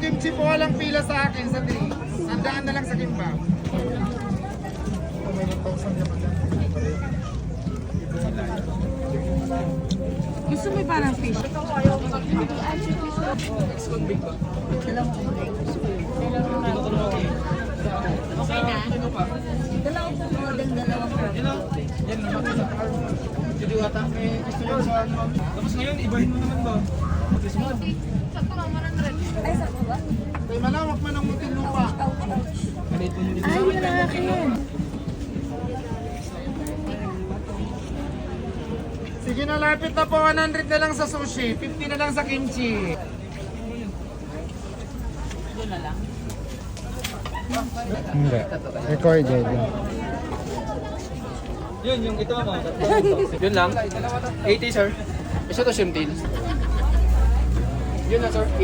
kimchi po walang pila sa akin sa 3. Sandaan na lang sa kimba. Gusto mo parang fish? Okay na? Dalawang model, dalawang crop. Yan naman sa Jadi wata may gusto yun sa ano. Tapos ngayon, ibahin mo naman ba? Ay, sakto ba? May malawak man ang mutin lupa. Ay, yun ang akin. Sige na, lapit na po. 100 na lang sa sushi. 50 na lang sa kimchi. Hindi. Recorded. Yun, yung ito mo. Yun lang. 80 sir. Isa to shrimp tails. Yun na sir.